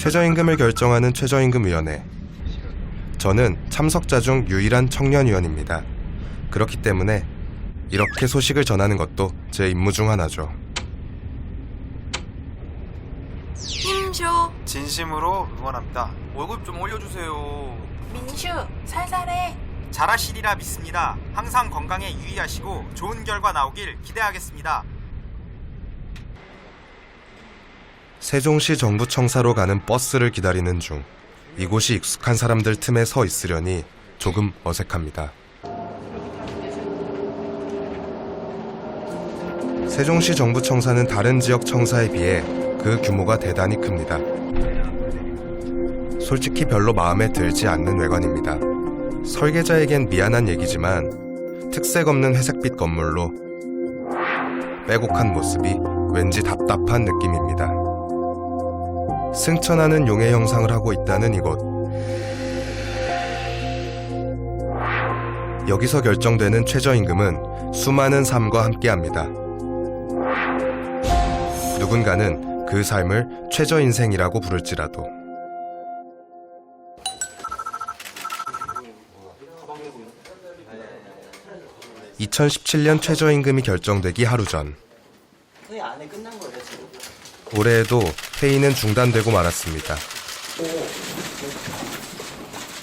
최저임금을 결정하는 최저임금위원회. 저는 참석자 중 유일한 청년위원입니다. 그렇기 때문에 이렇게 소식을 전하는 것도 제 임무 중 하나죠. 힘쇼. 진심으로 응원합니다. 월급 좀 올려주세요. 민슈 살살해. 잘하시리라 믿습니다. 항상 건강에 유의하시고 좋은 결과 나오길 기대하겠습니다. 세종시 정부청사로 가는 버스를 기다리는 중 이곳이 익숙한 사람들 틈에 서 있으려니 조금 어색합니다. 세종시 정부청사는 다른 지역 청사에 비해 그 규모가 대단히 큽니다. 솔직히 별로 마음에 들지 않는 외관입니다. 설계자에겐 미안한 얘기지만 특색 없는 회색빛 건물로 빼곡한 모습이 왠지 답답한 느낌입니다. 승천하는 용의 형상을 하고 있다는 이곳. 여기서 결정되는 최저임금은 수많은 삶과 함께합니다. 누군가는 그 삶을 최저인생이라고 부를지라도. 2017년 최저임금이 결정되기 하루 전. 올해에도 회의는 중단되고 말았습니다.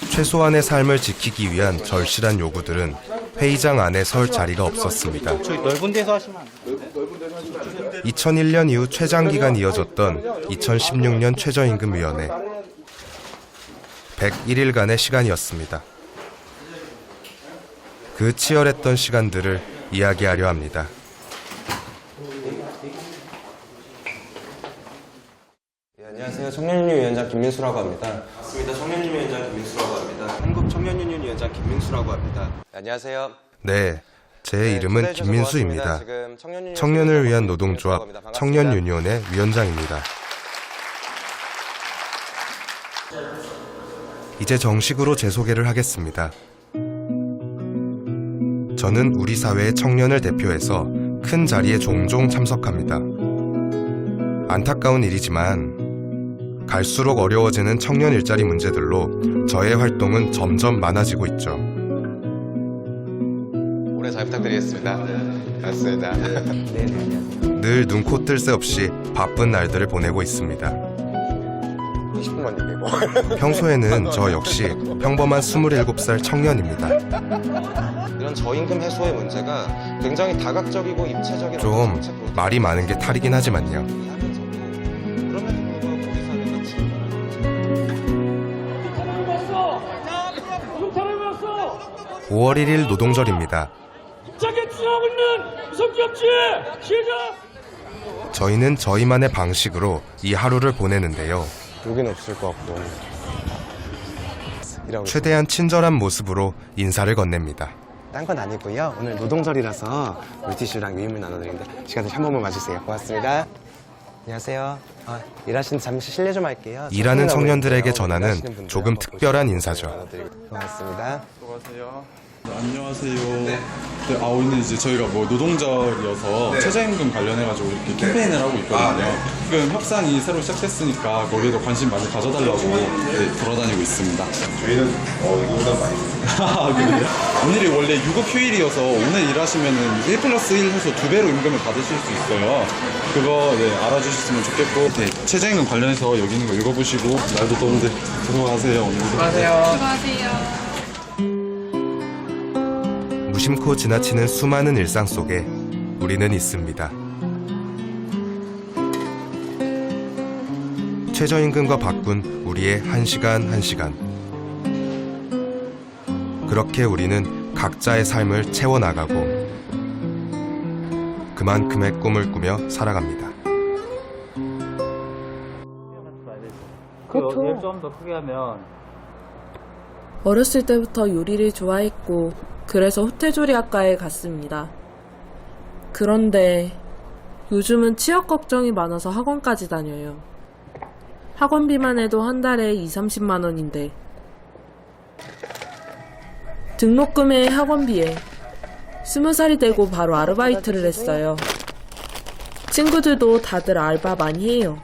최소한의 삶을 지키기 위한 절실한 요구들은 회의장 안에 설 자리가 없었습니다. 저희 넓은 데서 하시면 안 돼요? 2001년 이후 최장기간 이어졌던 2016년 최저임금위원회. 101일간의 시간이었습니다. 그 치열했던 시간들을 이야기하려 합니다. 안녕하세요. 청년유니위원장 김민수라고 합니다. 맞습니다. 청년유니위원장 김민수라고 합니다. 한국청년유니위원장 김민수라고 합니다. 안녕하세요. 네, 제 이름은 김민수입니다. 청년을 위한 노동조합 청년유니온의 위원장입니다. 이제 정식으로 제 소개를 하겠습니다. 저는 우리 사회의 청년을 대표해서 큰 자리에 종종 참석합니다. 안타까운 일이지만 갈수록 어려워지는 청년 일자리 문제들로 저의 활동은 점점 많아지고 있죠. 올해 잘 부탁드리겠습니다. 고맙습니다. 늘 눈코 뜰 새 없이 바쁜 날들을 보내고 있습니다. 20분만 얘기해고. 평소에는 저 역시 평범한 27살 청년입니다. 이런 저임금 해소의 문제가 굉장히 다각적이고 입체적인 좀 말이 많은 게 탈이긴 하지만요. 5월 1일 노동절입니다. 저희는 저희만의 방식으로 이 하루를 보내는데요. 여기는 없을 것 같고. 최대한 친절한 모습으로 인사를 건넵니다. 딴 건 아니고요. 오늘 노동절이라서 물티슈랑 위임을 나눠드리는데 시간 되시 한 번만 와주세요. 고맙습니다. 안녕하세요. 일하시는 잠시 실례 좀 할게요. 일하는 청년들에게 전하는 조금 특별한 인사죠. 고맙습니다. 수고하세요. 안녕하세요. 네, 오늘 이제 저희가 노동절이어서 최저임금 관련해가지고 이렇게 캠페인을 하고 있거든요. 지금 협상이 새로 시작됐으니까 거기에도 관심 많이 가져달라고 돌아다니고 있습니다. 저희는 이거보다 많이 그래요? 오늘이 원래 유급휴일이어서 오늘 일하시면은 1+1 해서 2배로 임금을 받으실 수 있어요. 그거 알아주셨으면 좋겠고, 최저임금 관련해서 여기 있는 거 읽어보시고 날도 더운데 들어가세요. 오늘도. 수고하세요. 무심코 지나치는 수많은 일상 속에 우리는 있습니다. 최저임금과 바꾼 우리의 한 시간 한 시간. 그렇게 우리는 각자의 삶을 채워나가고 그만큼의 꿈을 꾸며 살아갑니다. 그렇죠. 좀 더 크게 하면 어렸을 때부터 요리를 좋아했고 그래서 호텔조리학과에 갔습니다. 그런데 요즘은 취업 걱정이 많아서 학원까지 다녀요. 학원비만 해도 한 달에 20-30만 원인데 등록금에 학원비에 20살이 되고 바로 아르바이트를 했어요. 친구들도 다들 알바 많이 해요.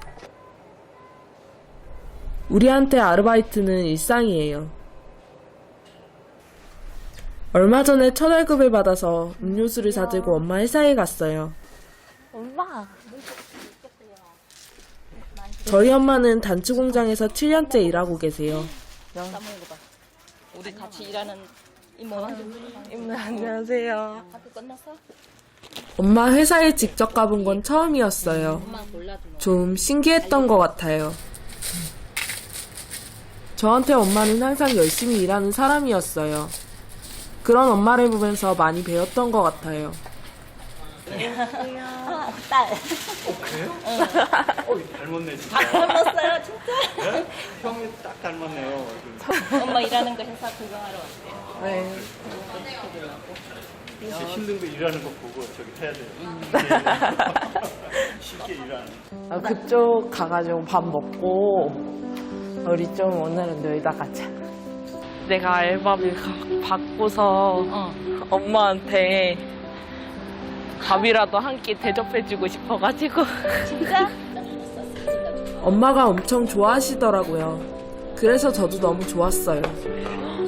우리한테 아르바이트는 일상이에요. 얼마 전에 첫 월급을 받아서 음료수를 사들고 엄마 회사에 갔어요. 엄마. 저희 엄마는 단추 공장에서 7년째 일하고 계세요. 우리 같이 일하는 이모. 이모 안녕하세요. 학교 끝났어? 엄마 회사에 직접 가본 건 처음이었어요. 엄마 골라줘. 좀 신기했던 것 같아요. 저한테 엄마는 항상 열심히 일하는 사람이었어요. 그런 엄마를 보면서 많이 배웠던 것 같아요. 딸. 그래요? 닮았네 진짜. 닮았어요, 진짜. 형이 딱 닮았네요. 엄마 일하는 거 회사 구경하러 왔대요. 네. 진짜 힘든 거 일하는 거 보고 저기 해야 돼요. 쉽게 일하는. 그쪽 가가지고 밥 먹고 우리 좀 오늘은 놀다 가자. 내가 알바비 받고서 엄마한테 밥이라도 한 끼 대접해주고 싶어가지고. 진짜? 엄마가 엄청 좋아하시더라고요. 그래서 저도 너무 좋았어요.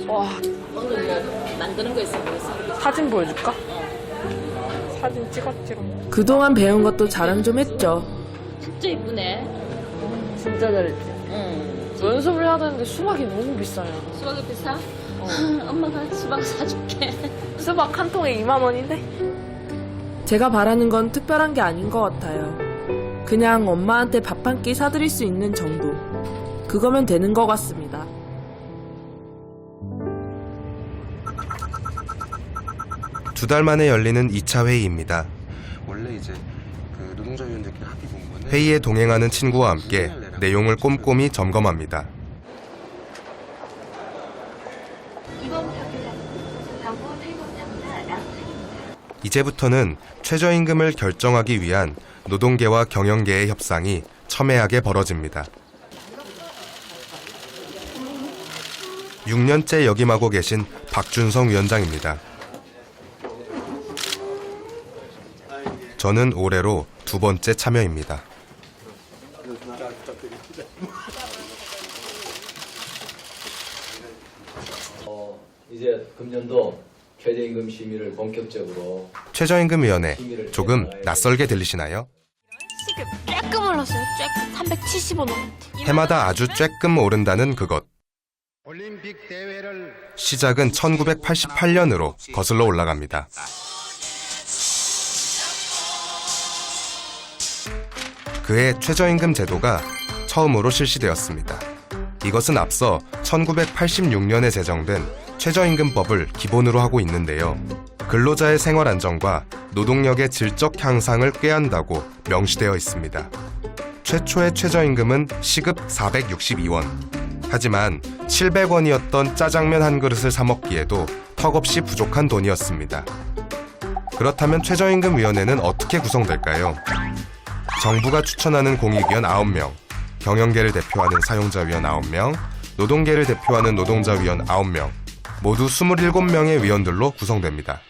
와, 오늘 뭐 만드는 거 있어, 뭐 있어? 사진 보여줄까? 사진 찍었지롱. 그동안 배운 것도 자랑 좀 했죠. 진짜 이쁘네. 진짜 잘했지. 응. 연습을 해야 되는데 수박이 너무 비싸요. 수박이 비싸? 엄마가 수박 사줄게. 수박 한 통에 2만 원인데? 제가 바라는 건 특별한 게 아닌 것 같아요. 그냥 엄마한테 밥 한 끼 사드릴 수 있는 정도. 그거면 되는 것 같습니다. 두 달 만에 열리는 2차 회의입니다. 원래 이제 그 노동자 위원들끼리 합의 공고는 회의에 동행하는 친구와 함께 내용을 꼼꼼히 점검합니다. 이제부터는 최저임금을 결정하기 위한 노동계와 경영계의 협상이 첨예하게 벌어집니다. 6년째 역임하고 계신 박준성 위원장입니다. 저는 올해로 2번째 참여입니다. 이제 금년도 최저임금 심의를 본격적으로. 최저임금위원회, 조금 낯설게 들리시나요? 시급 쬐끔 올랐어요. 쬐끔 370원. 해마다 아주 쬐끔 오른다는 그것. 시작은 1988년으로 거슬러 올라갑니다. 그해 최저임금 제도가 처음으로 실시되었습니다. 이것은 앞서 1986년에 제정된 최저임금법을 기본으로 하고 있는데요. 근로자의 생활 안정과 노동력의 질적 향상을 꾀한다고 명시되어 있습니다. 최초의 최저임금은 시급 462원. 하지만 700원이었던 짜장면 한 그릇을 사 먹기에도 턱없이 부족한 돈이었습니다. 그렇다면 최저임금위원회는 어떻게 구성될까요? 정부가 추천하는 공익위원 9명, 경영계를 대표하는 사용자위원 9명, 노동계를 대표하는 노동자위원 9명, 모두 27명의 위원들로 구성됩니다.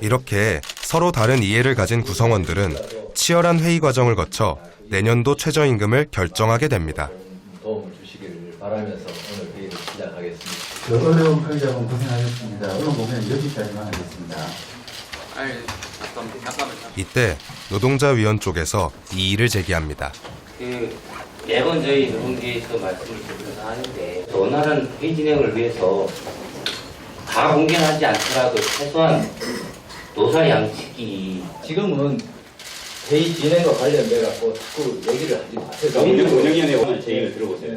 이렇게 서로 다른 이해를 가진 구성원들은 치열한 회의 과정을 거쳐 내년도 최저임금을 결정하게 됩니다. 도움을 주시기를 바라면서 오늘 회의를 시작하겠습니다. 그 어려운 회의장은 고생하셨습니다. 오늘 보면 여기까지만 하겠습니다. 이때 노동자위원 쪽에서 이의를 제기합니다. 매번 저희 노동계에서 말씀을 드리면서 하는데 원활한 회의 진행을 위해서 다 공개는 하지 않더라도 최소한 노사 양측이 지금은 회의 진행과 관련돼 갖고 자꾸 얘기를 하지 마세요. 운영위원회 오늘 제의를 들어보세요.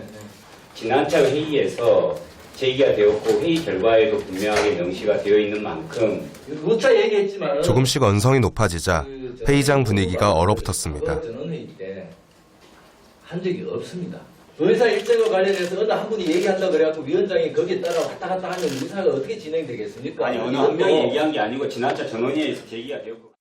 지난차 회의에서 제기가 되었고 회의 결과에도 분명하게 명시가 되어 있는 만큼 누차 얘기했지만 조금씩 언성이 높아지자 회의장 분위기가 얼어붙었습니다. 전원회의 때 한 적이 없습니다. 의사 일정과 관련해서 어느 한 분이 얘기한다 그래갖고 위원장이 거기에 따라 왔다 갔다 하면 의사가 어떻게 진행되겠습니까? 아니 어느 한 명이 얘기한 게 아니고 지난차 전원회의에서 제기가 되었고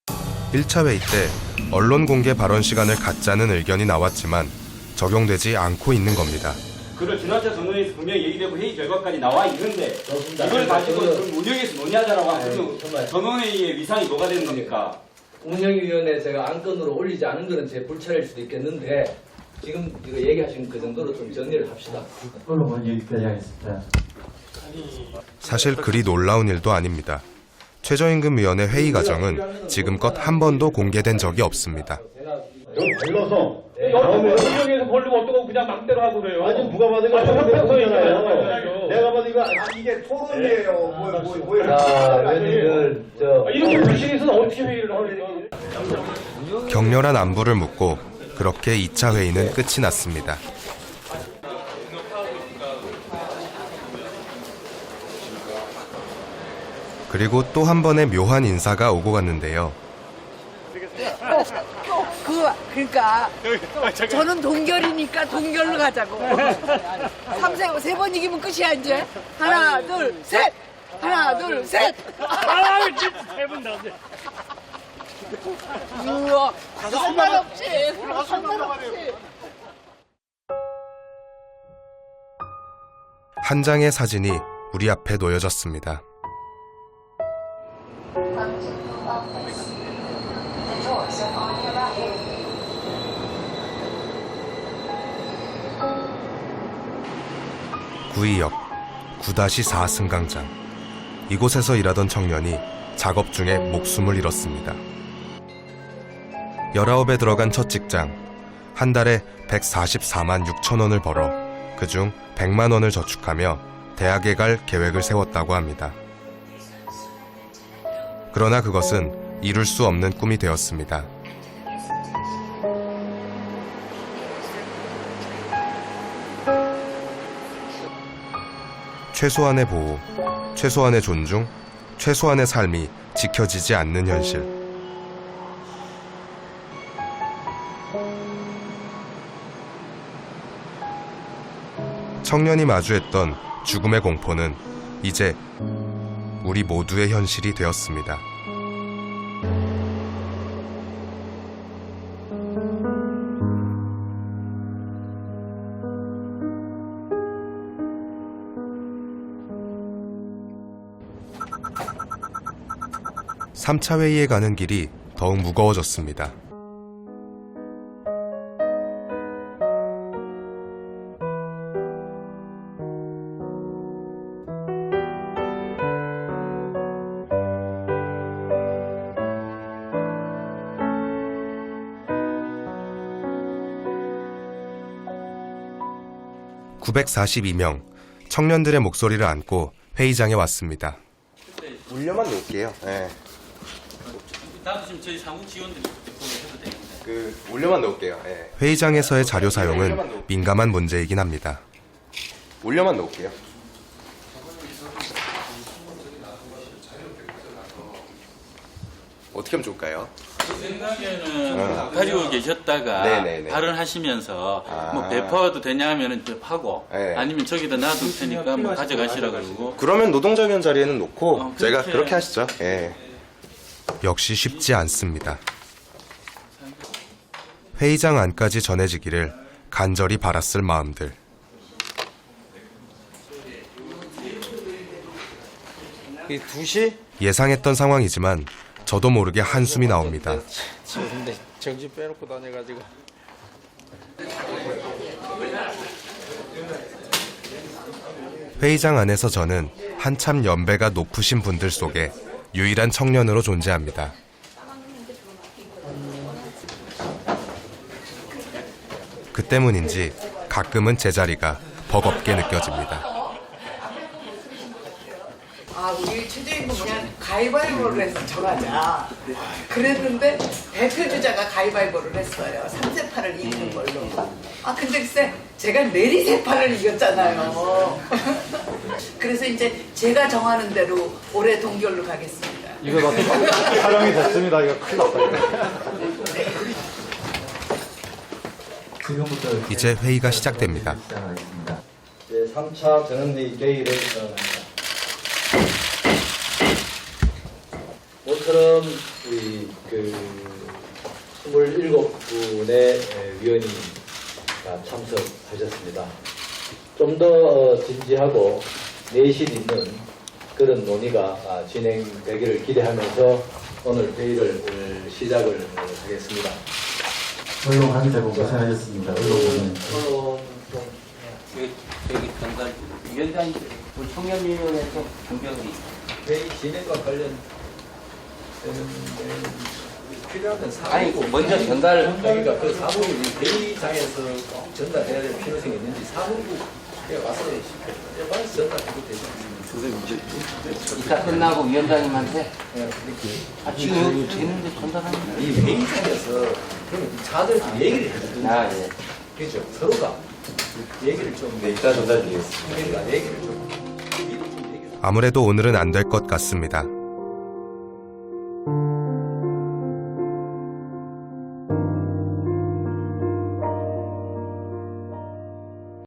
1차 회의 때 언론 공개 발언 시간을 갖자는 의견이 나왔지만 적용되지 않고 있는 겁니다. 그걸 지난차 전원회의에서 분명히 얘기되고 회의 결과까지 나와 있는데 좋습니다. 이걸 가지고 저는 그럼 운영에서 논의하자라고 하면 정말 전원회의의 위상이 뭐가 되는 겁니까? 운영위원회 제가 안건으로 올리지 않은 것은 제 불찰일 수도 있겠는데 지금 이거 얘기하신 그 정도로 좀 정리를 합시다. 언론은 여기까지 하겠습니다. 사실 그리 놀라운 일도 아닙니다. 최저임금위원회 회의 과정은 지금껏 한 번도 공개된 적이 없습니다. 불러서 지역에서 벌리면 어떡하고 그냥 맘대로 하고 그래요. 아니 누가 봐도 이거 협회에서잖아요. 내가 봐도 이거 이게 토론이에요. 자, 의원님들 이렇게 불신에서는 어떻게 회의를 하는 격렬한 안부를 묻고 그렇게 2차 회의는 끝이 났습니다. 그리고 또 한 번의 묘한 인사가 오고 갔는데요. 그러니까 저는 동결이니까 동결로 가자고. 3번 이기면 끝이야 이제. 하나 둘 셋. 하나 둘 셋. 세분 나오네. 우와 상관없지. 상관없지. 한 장의 사진이 우리 앞에 놓여졌습니다. 구의역 9-4 승강장. 이곳에서 일하던 청년이 작업 중에 목숨을 잃었습니다. 19에 들어간 첫 직장. 한 달에 144만 6천 원을 벌어 그중 100만 원을 저축하며 대학에 갈 계획을 세웠다고 합니다. 그러나 그것은 이룰 수 없는 꿈이 되었습니다. 최소한의 보호, 최소한의 존중, 최소한의 삶이 지켜지지 않는 현실. 청년이 마주했던 죽음의 공포는 이제 우리 모두의 현실이 되었습니다. (3차) 회의에 가는 길이 더욱 무거워졌습니다. (942명) 청년들의 목소리를 안고 회의장에 왔습니다. 올려만 놓을게요. 네. 나도 지금 저희 상국 지원들이 해도 되는데. 올려만 놓을게요. 네. 회의장에서의 자료 사용은 민감한 문제이긴 합니다. 올려만 놓을게요. 어떻게 하면 좋을까요? 제 생각에는 가지고 계셨다가 네네네. 발언하시면서 뭐 배포도 되냐 하면은 하고 네. 아니면 저기다 놔둘 테니까 뭐 가져가시라 그러고. 그러면 노동자위원 자리에는 놓고 제가 그렇게. 그렇게 하시죠. 예. 역시 쉽지 않습니다. 회의장 안까지 전해지기를 간절히 바랐을 마음들. 이 2시? 예상했던 상황이지만 저도 모르게 한숨이 나옵니다. 근데 정신 빼놓고 다녀가지고. 회의장 안에서 저는 한참 연배가 높으신 분들 속에 유일한 청년으로 존재합니다. 그 때문인지 가끔은 제 자리가 버겁게 느껴집니다. 아, 우리 최저임금 그냥 가위바위보를 해서 정하자. 그랬는데 대표주자가 가위바위보를 했어요. 3세파를 이기는 걸로. 아, 근데 글쎄 제가 내리세파를 이겼잖아요. 그래서 이제 제가 정하는 대로 올해 동결로 가겠습니다. 이거 다 촬영이 됐습니다. 이거 큰일 났다. 지금부터 이제 회의가 시작됩니다. 시작하겠습니다. 제3차 전원회의 개의를 시작합니다. 모처럼 우리 27분의 위원이 참석하셨습니다. 좀 더 진지하고 내실 있는 그런 논의가 진행되기를 기대하면서 오늘 회의를 시작을 하겠습니다. 언론 하느라고 고생하셨습니다. 언론 여기 전달 위원장님 청년위원회에서 공병이 회의 진행과 관련 필요하면 아니 먼저 전달 그러니까 그 사무국 회의장에서 꼭 전달해야 될 필요성이 있는지 사무국에 와서 전달해도 되죠. 이따 끝나고 위원장님한테 지금 여기 되는데 전달하는 이 회의장에서 그러면 자들 얘기를 해야 돼. 그렇죠. 서로가 얘기를 좀 이따 전달드리겠습니다. 그러니까 얘기를 좀 아무래도 오늘은 안 될 것 같습니다.